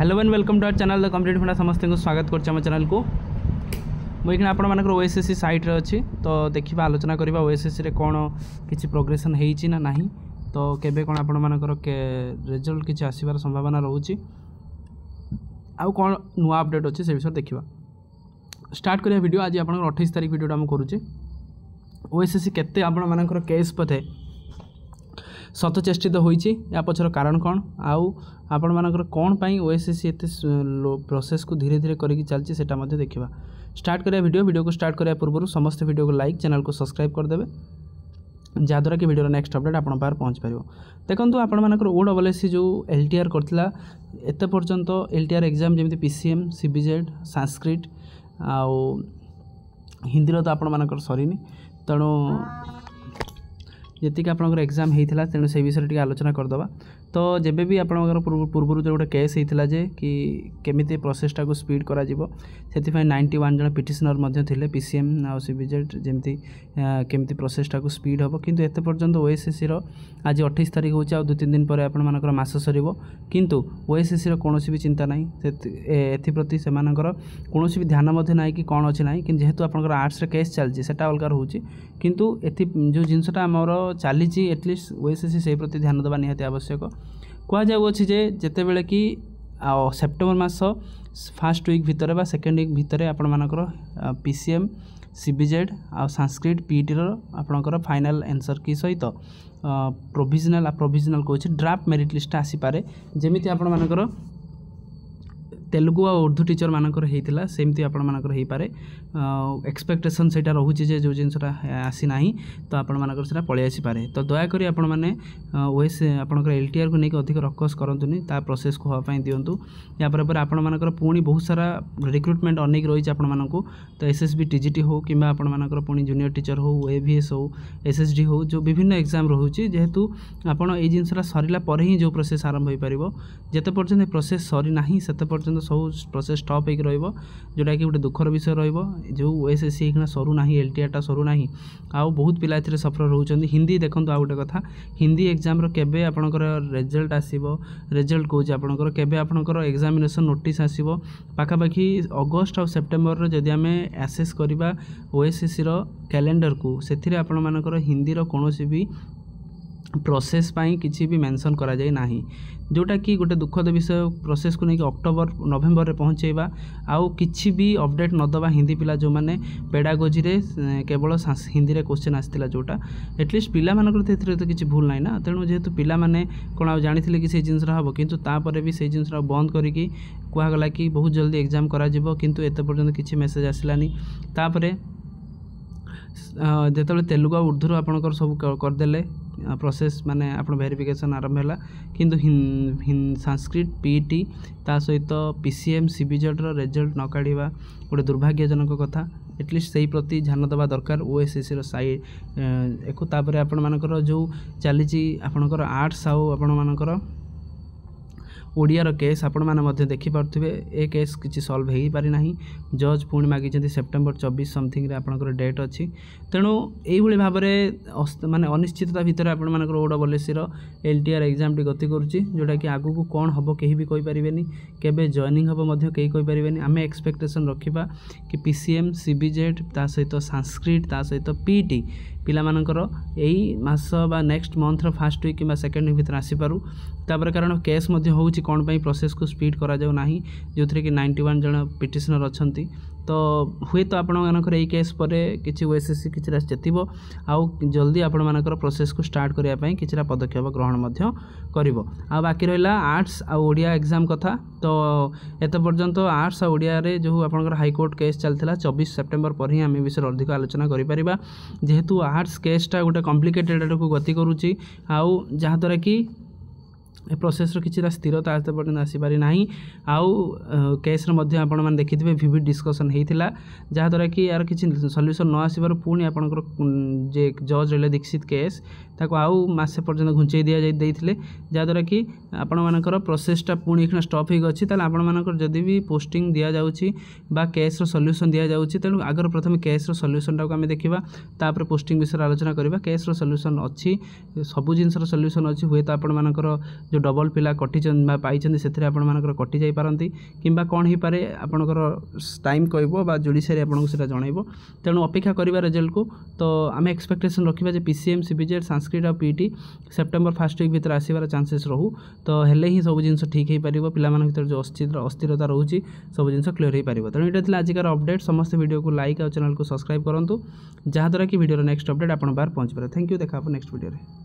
Hello and welcome to our channel the competitive funda समस्त को स्वागत करछे हम चैनल को मुझे आपण मानकर ओएसएससी साइट रे अछि तो देखिबा आलोचना करबा ओएसएससी रे कोन किछि प्रोग्रेशन हेइछि ना नाही तो केबे कोन आपण मानकर के रिजल्ट किछि आसीबार संभावना रहउछि आउ कोन नुवा अपडेट अछि से विषय देखिबा स्टार्ट करिया वीडियो आज आपण 28 तारिख वीडियो हम करूछि ओएसएससी केते आपण मानकर केस पथे सतचेष्टित होइछि या पछर कारण कोन आउ आपण मानकर कोन पई ओएसएससी एते प्रोसेस को धीरे धीरे करिकि चलछि सेटा मध्ये देखिबा स्टार्ट करिया वीडियो को स्टार्ट करिया पूर्व समस्त वीडियो को लाइक चैनल को सब्सक्राइब कर देबे जहाँद्वारा कि वीडियो नेक्स्ट अपडेट आपण पार पहुँच पारिबो देखंतु आपण मानकर ओडब्ल्यूएससी जो एलटीआर करथिला एते पर्यंत एलटीआर एग्जाम जेमिति पीसीएम सीबीजेड संस्कृत आउ हिंदी रो तो आपण मानकर सरीनी तेणु जी आप एग्जाम होता तेणु से विषय टी आलोचना करदे तो जब भी आपंकर पूर्व जो गोटे केस होता जे कि केमिति प्रोसेसटा को स्पीड करा जीवो से 91 जन पिटिशनर थे पीसीएम आ सीबीजेड जमी केमिति प्रोसेसटा को स्पीड हम किंतु एते पर्यंत ओएसएससी आज 28 तारिख हो 2-3 दिन पर आपर मास सर किंतु ओएसएससी कौन भी चिंता ना एप्रति से कौन भी ध्यान ना कि कौन अच्छी ना कि जेहेतु आप आर्ट्स केस चलती है अलग रोचे किंतु जो जिनसटा आमर चली एटलिस्ट ओएसएससी से प्रति ध्यान देवा निहाती आवश्यक कहुच्छे जेते बेले कि सेप्टेम्बर मास फर्स्ट वीक भितर बा सेकेंड वीक भितर आपण मानकर पीसीएम सीबीजेड आ संस्कृत पीटी आपणकर फाइनल आंसर की सहित प्रोविजनल कहूँ ड्राफ्ट मेरिट लिस्ट आसी पारे जमीती आपण मानकर तेलुगु आ उर्दू टीचर मानकर होता सेमती आपण मानकर हो पारे एक्सपेक्टेशन से रोचे जो जिनसा आसी ना तो आपण मानकर से पलि आसी पारे तो दयाकोरी आपण मैंने ओएस आपंकर एलटीआर को लेकिन अधिक रकस करतुनि ता प्रोसेस को होगापी दिंतु यापर आपण मानकर पुणी बहुत सारा रिक्रुटमेंट अनेक रही आपण मानक तो एसएसबी टीजीटी हो कि आपण मानकर पुणी जूनियर टीचर हो एवीएस हो एसएसडी हो जो विभिन्न एग्जाम रोचे जेहेतु आपण ये जिनसा सरला पर ही जो प्रोसेस आरंभ हो पार जिते पर्यंत प्रोसेस सरी ना से पर्यंत सब प्रोसेस स्टॉप होकर रोटा कि गोटे दुखर विषय रो ओएसएससी होना सरू ना एलटीआरटा सरू ना आउ बहुत पिला ए सफर रोचे हिंदी देखो आ गोटे कथा हिंदी एग्जाम केबे आपणकर रिजल्ट आसो रिजल्ट कौच आपणकर केबे आपणकर एग्जामिनेशन नोटिस आसो पाखापाखि अगस्ट और सेप्टेम्बर जदि आम आसेस करवा ओएसएससी कैलेंडर को से आपण मानकर हिंदी कौन भी प्रोसेस पाई किसी भी मेंशन करा जाए नाही जोटा कि गोटे दुखद विषय प्रोसेस को लेकिन अक्टोबर नवेम्बर रे पहुँचेबा आउ किछि भी अपडेट नदबा हिंदी पिला जो माने पेडागोजी रे केवल हिंदी रे क्वेश्चन आसतिला जोटा एटलिस्ट पिला मानकर तो किछि भूल नाही ना तेणु जेहेतु पिला माने कोन आ जानिथिले कि से जिंस हबो किंतु तापर भी से जिंस बंद करिकि कुआगला कि बहुत जल्दी एग्जाम करा जिवो किंतु एते पर्यंत किछि मेसेज आसिलानी तापरे जेतबे तेलुगु आ उर्दू आपणकर सब करदेले प्रोसेस माने आपण वेरिफिकेशन आरंभ है किंतु संस्कृत पीटी ता सहित पीसीएम सीबीजेड रिजल्ट न काढ़ा गोटे दुर्भाग्यजनक कथा एटलिस्ट से प्रति ध्यान देवा दरकार ओएसएससी साइड एको तापर आपण मानकर जो चली आपणकर आर्ट्स आउ आपण मानकर ओडियार केस आपण मैंने देखिपे ए केस किसी सल्व हो पारि ना जज पुणी मागी सेप्टेम्बर 24 समथिंग आपंकर डेट अच्छी तेणु यही भाव में माने अनिश्चितता भितर आपर ओडब्ल्यूएससी एलटीआर एग्जाम टी गति करुच्ची जोटा कि आगू को कौन हम कहीं भी कहींपारे केबे जॉइनिंग हम कहीं कहींपारे आम एक्सपेक्टेशन रखा कि पीसीएम सीबीजेड ता सहित संस्कृत ता सहित पीटी पिला मानकर यही मास बा नेक्स्ट मंथर फर्स्ट वीक कि सेकेंड वीक भीतर आसीपारू तापर कारण केस होउची कौन पाई प्रोसेस को स्पीड करा जाऊ नाही जो थी कि 91 जन पिटिशनर अच्छी तो हुए तो आपण मानकर यही केस पर किसी ओएसएससी किसी चेतिबो आउ जल्दी आपण मानकर प्रोसेस को स्टार्ट करिया पई किछरा पदक्षेप ग्रहण मध्य करिवो आ बाकी रहिला आर्ट्स आ ओडिया एग्जाम कथा तो एत पर्यंत आर्ट्स आ ओडिया रे जो आपनकर हाईकोर्ट केस चलथिला 24 सेप्टेम्बर पर ही आम विषय अधिक आलोचना करि परिबा जेहेतु आर्ट्स केसटा गोटे कॉम्प्लिकेटेड को गति करूची आउ जहाँद्वारा कि प्रोसेस किसी स्थिरता आज पर्यटन आसीपारि ना आउ केस आपण मैंने देखिथे विविड डिस्कसन होता जहाँद्वारा कि यार किसी सल्यूशन न आसबार पुणी आपंकर जे जज रहे दीक्षित केस ताको आउ मासे पर्यटन घुंचे दिखाई जहाँद्वारा कि आपण मानकर प्रोसेसटा पुणी एक स्टप हो अच्छी ताल आपण मानकर जदि भी पोस्टिंग दि जाऊँगी बा केस सल्यूशन दि जाऊँगी तेणु आगर प्रथम केस सल्यूशन टाक आम देखा तापर पोस्टिंग विषय आलोचना करवा केस सल्यूशन अच्छी सबू जिनसर सल्यूशन अच्छी हुए तो आपण मानकर जो डबल पिला कटि पाई से आपर कटि जाई पारती किंबा कौन हो पारे आपणकर टाइम कहब जुडिशियरी आपको से जनइब तेणु अपेक्षा करवा रिजल्ट को तो आम एक्सपेक्टेशन रखा पीसीएम सीबीजेड संस्कृत और पीटी सेप्टेम्बर फर्स्ट वीक भीतर आसबार चांसेस रहू तो हेले ही सब जिन ठीक हो पार पिला भर जो अस्थिरता रोचे सब जिन क्लीयर हो पार तेणु ये आजिकार अपडेट समस्त वीडियो को लाइक और चैनल को सब्सक्राइब करूँ जहाँद्वारा कि वीडियो नेक्स्ट अपडेट आप बाहर पहुँच पारे। थैंक यू देखा नेक्स्ट वीडियो।